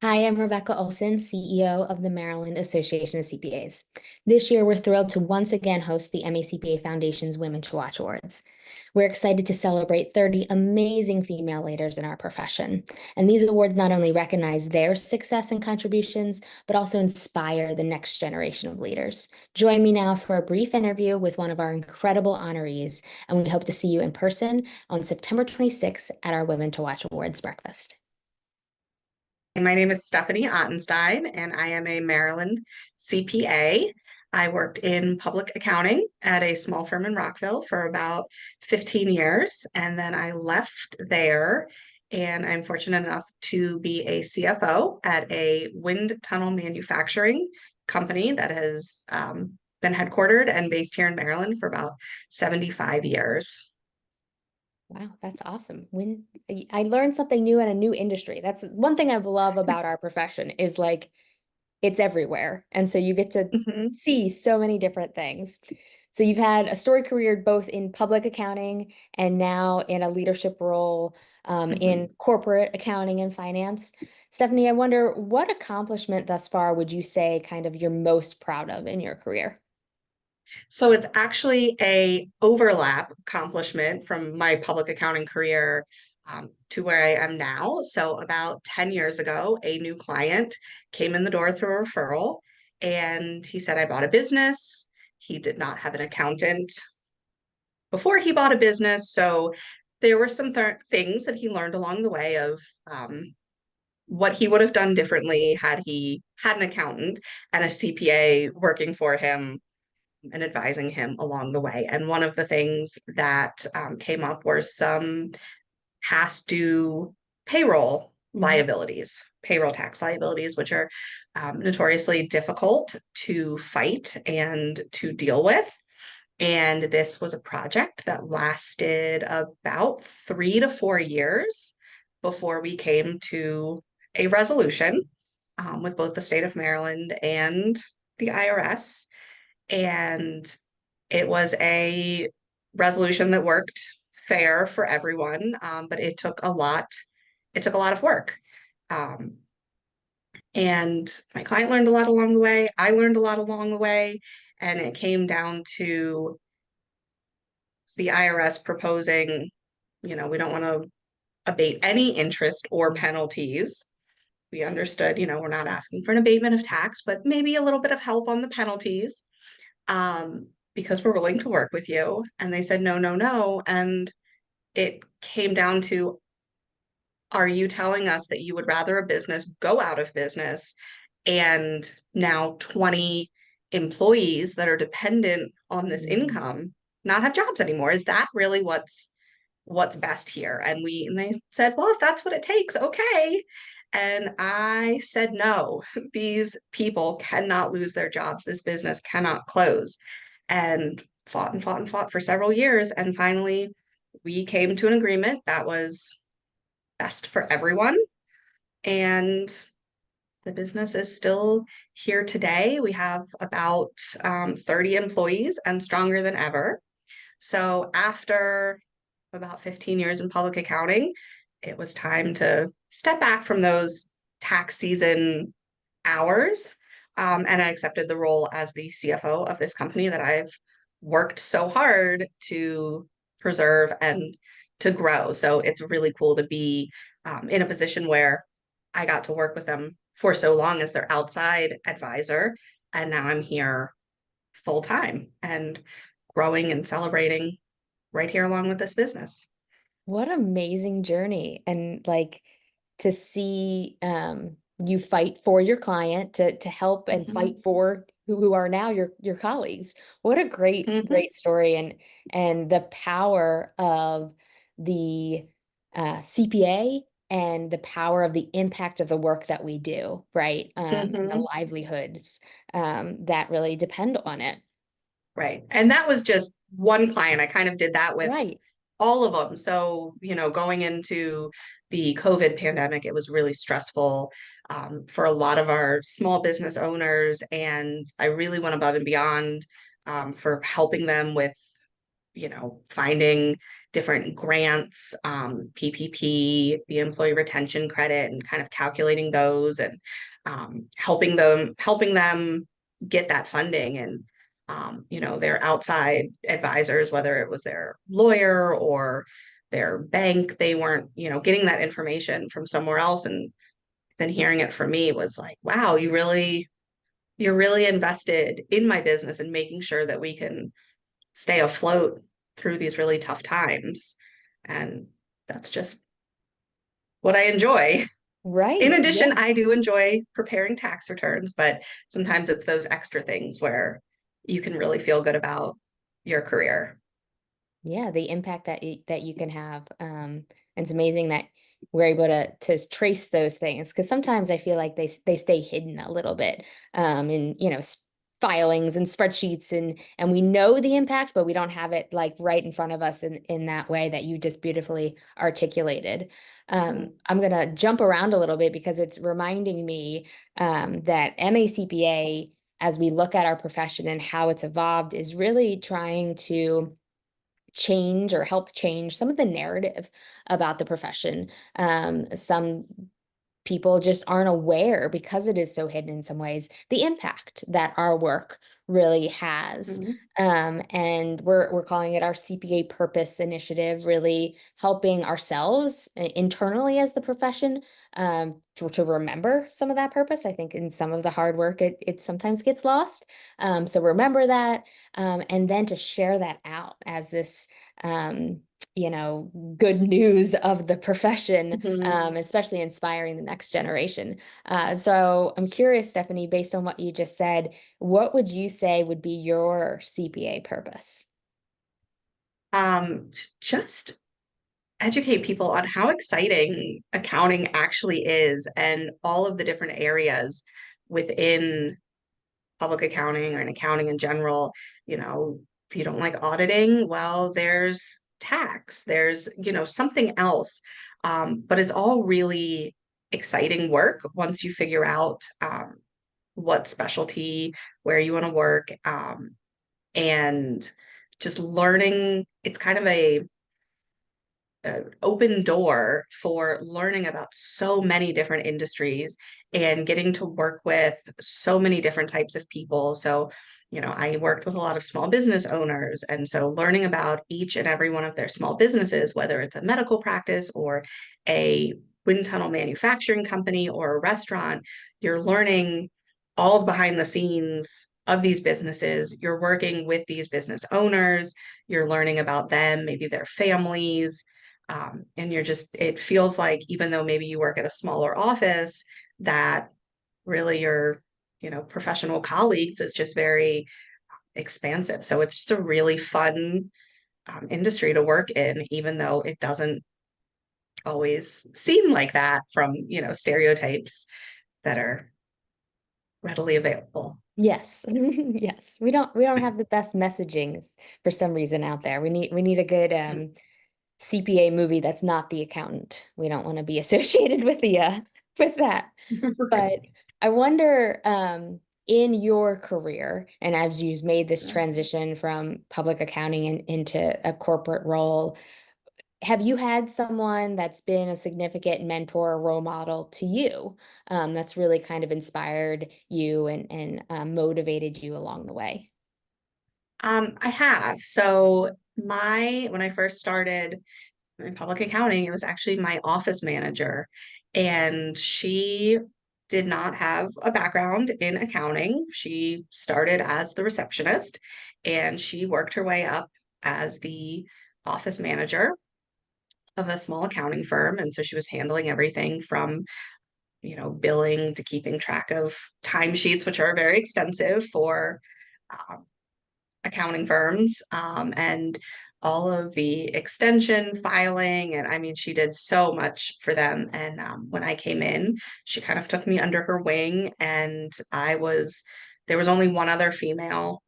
Hi, I'm Rebecca Olson, CEO of the Maryland Association of CPAs. This year, we're thrilled to once again host the MACPA Foundation's Women to Watch Awards. We're excited to celebrate 30 amazing female leaders in our profession. And these awards not only recognize their success and contributions, but also inspire the next generation of leaders. Join me now for a brief interview with one of our incredible honorees, and we hope to see you in person on September 26th at our Women to Watch Awards breakfast. My name is Stefanie Ottenstein, and I am a Maryland CPA. I worked in public accounting at a small firm in Rockville for about 15 years, and then I left there, and I'm fortunate enough to be a CFO at a wind tunnel manufacturing company that has been headquartered and based here in Maryland for about 75 years. Wow, that's awesome. When I learned something new in a new industry. That's one thing I love about our profession is like it's everywhere. And so you get to Mhm, see so many different things. So you've had a storied career both in public accounting and now in a leadership role in mhm. corporate accounting and finance. Stefanie, I wonder what accomplishment thus far would you say kind of you're most proud of in your career? So it's actually a overlap accomplishment from my public accounting career to where I am now. So about 10 years ago, a new client came in the door through a referral, and he said, I bought a business. He did not have an accountant before he bought a business. So there were some things that he learned along the way of what he would have done differently had he had an accountant and a CPA working for him and advising him along the way. And one of the things that came up were some past due payroll Mhm. liabilities, payroll tax liabilities, which are notoriously difficult to fight and to deal with. And this was a project that lasted about 3 to 4 years before we came to a resolution with both the state of Maryland and the IRS. And it was a resolution that worked fair for everyone, but it took a lot of work. Um, and my client learned a lot along the way. I learned a lot along the way. And it came down to the IRS proposing, we don't want to abate any interest or penalties. We understood, we're not asking for an abatement of tax, but maybe a little bit of help on the penalties. Because we're willing to work with you. And they said, no, no, no. And it came down to, are you telling us that you would rather a business go out of business and now 20 employees that are dependent on this Mm. income not have jobs anymore? Is that really what's best here? And they said, well, if that's what it takes, okay. And I said, no, these people cannot lose their jobs. This business cannot close. And fought and fought and fought for several years. And finally, we came to an agreement that was best for everyone. And the business is still here today. We have about 30 employees and stronger than ever. So after about 15 years in public accounting, it was time to step back from those tax season hours. And I accepted the role as the CFO of this company that I've worked so hard to preserve and to grow. So it's really cool to be in a position where I got to work with them for so long as their outside advisor. And now I'm here full time and growing and celebrating right here along with this business. What amazing journey. And like to see you fight for your client to help and Mhm. fight for who are now your colleagues. What a Mhm. great story and the power of the CPA and the power of the impact of the work that we do, right? And the Mhm. livelihoods that really depend on it. Right. And that was just one client. I kind of did that with Right. all of them. So, going into the COVID pandemic, it was really stressful for a lot of our small business owners. And I really went above and beyond for helping them with, finding different grants, PPP, the employee retention credit, and kind of calculating those and helping them get that funding. And their outside advisors, whether it was their lawyer or their bank, they weren't, getting that information from somewhere else. And then hearing it from me was like, wow, you're really invested in my business and making sure that we can stay afloat through these really tough times. And that's just what I enjoy. In Right. addition, Yeah. I do enjoy preparing tax returns, but sometimes it's those extra things where you can really feel good about your career. Yeah, the impact that you can have. And it's amazing that we're able to trace those things, because sometimes I feel like they stay hidden a little bit in filings and spreadsheets, and we know the impact, but we don't have it like right in front of us in that way that you just beautifully articulated. Mhm. I'm gonna jump around a little bit because it's reminding me that MACPA, as we look at our profession and how it's evolved, is really trying to change or help change some of the narrative about the profession. Some people just aren't aware, because it is so hidden in some ways, the impact that our work really has. Mhm. And we're calling it our CPA Purpose Initiative, really helping ourselves internally as the profession to remember some of that purpose. I think in some of the hard work, it sometimes gets lost. So remember that, and then to share that out as this good news of the profession, Mhm. especially inspiring the next generation. So I'm curious, Stephanie, based on what you just said, what would you say would be your CPA purpose? Just educate people on how exciting accounting actually is and all of the different areas within public accounting or in accounting in general. If you don't like auditing, well, there's tax, there's, something else. But it's all really exciting work once you figure out what specialty, where you want to work, and just learning. It's kind of a open door for learning about so many different industries and getting to work with so many different types of people. So, I worked with a lot of small business owners. And so learning about each and every one of their small businesses, whether it's a medical practice or a wind tunnel manufacturing company or a restaurant, you're learning all behind the scenes of these businesses. You're working with these business owners, you're learning about them, maybe their families, and it feels like even though maybe you work at a smaller office, that really your, professional colleagues is just very expansive. So it's just a really fun industry to work in, even though it doesn't always seem like that from, stereotypes that are readily available. Yes. Yes. We don't have the best messagings for some reason out there. We need a good CPA movie that's not The Accountant. We don't want to be associated with the with that. But I wonder, in your career, and as you've made this transition from public accounting into a corporate role, have you had someone that's been a significant mentor or role model to you, that's really kind of inspired you and motivated you along the way? I have. So when I first started in public accounting, it was actually my office manager, and she did not have a background in accounting. She started as the receptionist and she worked her way up as the office manager of a small accounting firm. And so she was handling everything from, billing to keeping track of timesheets, which are very extensive for um, accounting firms, and all of the extension filing. And I mean, she did so much for them. And when I came in, she kind of took me under her wing. And there was only one other female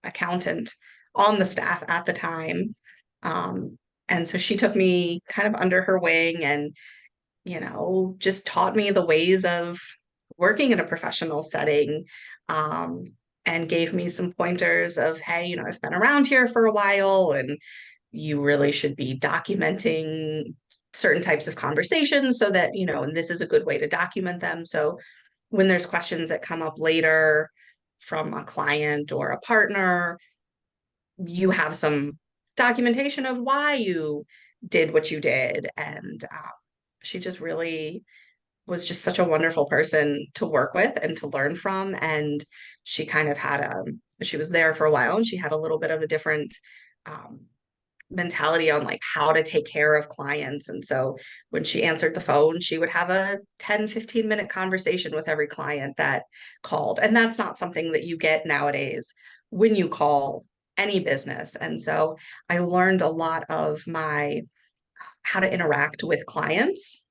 accountant on the staff at the time. Um, and so she took me kind of under her wing and, just taught me the ways of working in a professional setting, um, and gave me some pointers of, hey, I've been around here for a while and you really should be documenting certain types of conversations so that, and this is a good way to document them. So when there's questions that come up later from a client or a partner, you have some documentation of why you did what you did. And she just really was just such a wonderful person to work with and to learn from. And she kind of had she was there for a while and she had a little bit of a different um, mentality on like how to take care of clients. And so when she answered the phone, she would have a 10-15 minute conversation with every client that called. And that's not something that you get nowadays when you call any business. And so I learned a lot of my how to interact with clients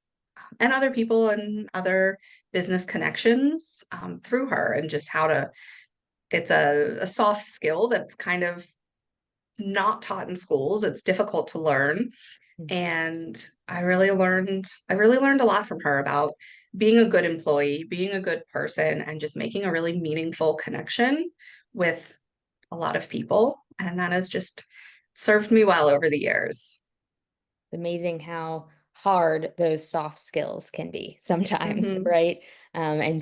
and other people and other business connections through her, and just how to, it's a soft skill that's kind of not taught in schools. It's difficult to learn. And I really learned a lot from her about being a good employee, being a good person, and just making a really meaningful connection with a lot of people. And that has just served me well over the years. Amazing how hard those soft skills can be sometimes, Hmm. right? And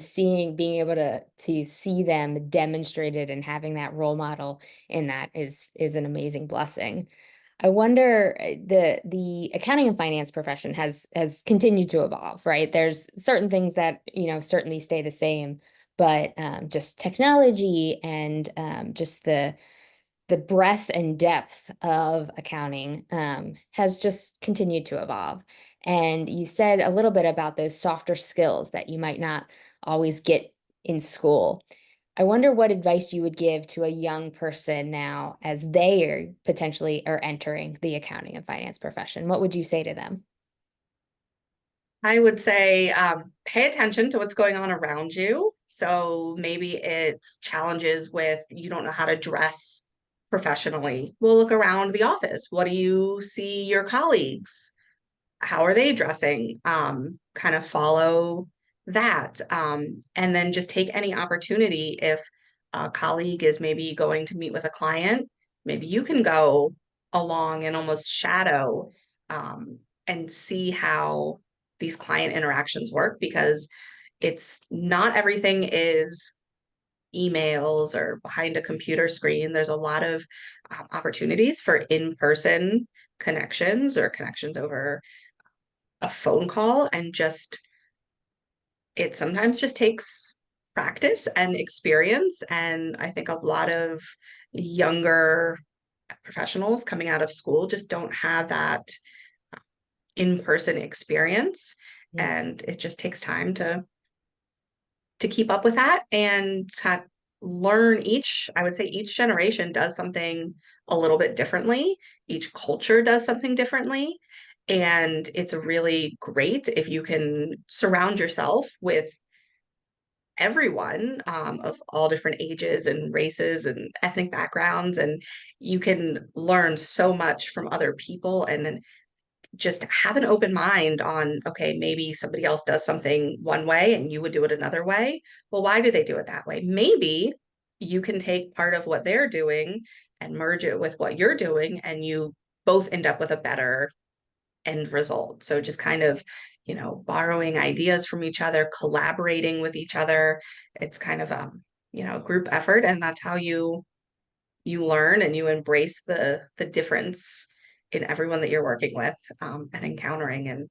being able to see them demonstrated and having that role model in that is an amazing blessing. I wonder, the accounting and finance profession has continued to evolve, right? There's certain things that, certainly stay the same, but just technology and just the breadth and depth of accounting has just continued to evolve. And you said a little bit about those softer skills that you might not always get in school. I wonder what advice you would give to a young person now as they are potentially are entering the accounting and finance profession. What would you say to them? I would say pay attention to what's going on around you. So maybe it's challenges with you don't know how to dress professionally. Well, look around the office. What do you see your colleagues? How are they dressing? Kind of follow that. And then just take any opportunity if a colleague is maybe going to meet with a client, maybe you can go along and almost shadow and see how these client interactions work, because it's not everything is emails or behind a computer screen. There's a lot of opportunities for in-person connections or connections over a phone call, and just it sometimes just takes practice and experience. And I think a lot of younger professionals coming out of school just don't have that in-person experience, Mm. and it just takes time to keep up with that and to learn. I would say each generation does something a little bit differently. Each culture does something differently. And it's really great if you can surround yourself with everyone of all different ages and races and ethnic backgrounds. And you can learn so much from other people, and then just have an open mind on, okay, maybe somebody else does something one way and you would do it another way. Well, why do they do it that way? Maybe you can take part of what they're doing and merge it with what you're doing, and you both end up with a better end result. So just kind of, borrowing ideas from each other, collaborating with each other. It's kind of a group effort, and that's how you learn and you embrace the difference in everyone that you're working with and encountering. And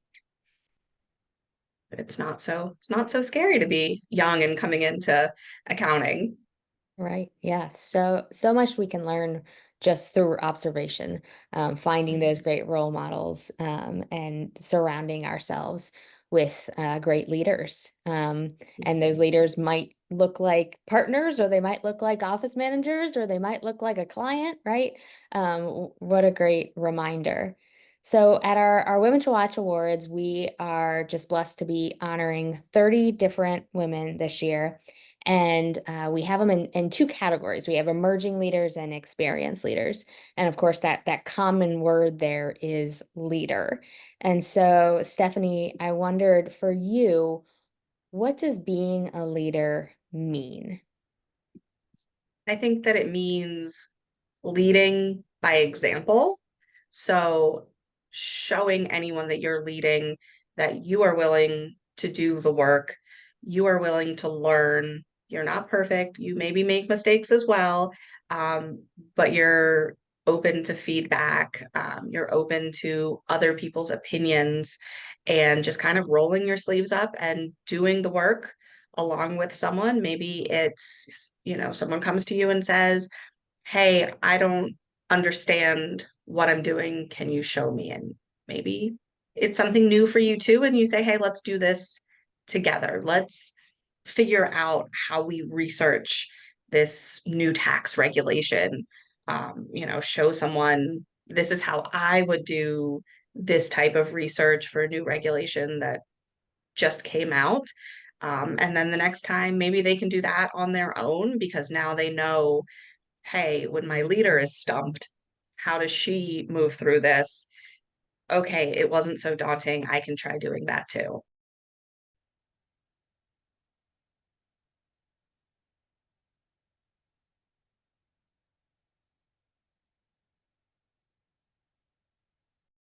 it's not so scary to be young and coming into accounting. Right. Yeah. So much we can learn just through observation, finding those great role models, and surrounding ourselves with great leaders. And those leaders might look like partners, or they might look like office managers, or they might look like a client, right? What a great reminder. So at our Women to Watch Awards, we are just blessed to be honoring 30 different women this year. And we have them in two categories. We have emerging leaders and experienced leaders. And of course, that common word there is leader. And so, Stefanie, I wondered for you, what does being a leader mean? I think that it means leading by example. So showing anyone that you're leading that you are willing to do the work, you are willing to learn. You're not perfect. You maybe make mistakes as well, but you're open to feedback. You're open to other people's opinions and just kind of rolling your sleeves up and doing the work along with someone. Maybe it's, someone comes to you and says, hey, I don't understand what I'm doing. Can you show me? And maybe it's something new for you too. And you say, hey, let's do this together. Let's figure out how we research this new tax regulation. Show someone this is how I would do this type of research for a new regulation that just came out. And then the next time, maybe they can do that on their own because now they know, hey, when my leader is stumped, how does she move through this? Okay, it wasn't so daunting. I can try doing that too.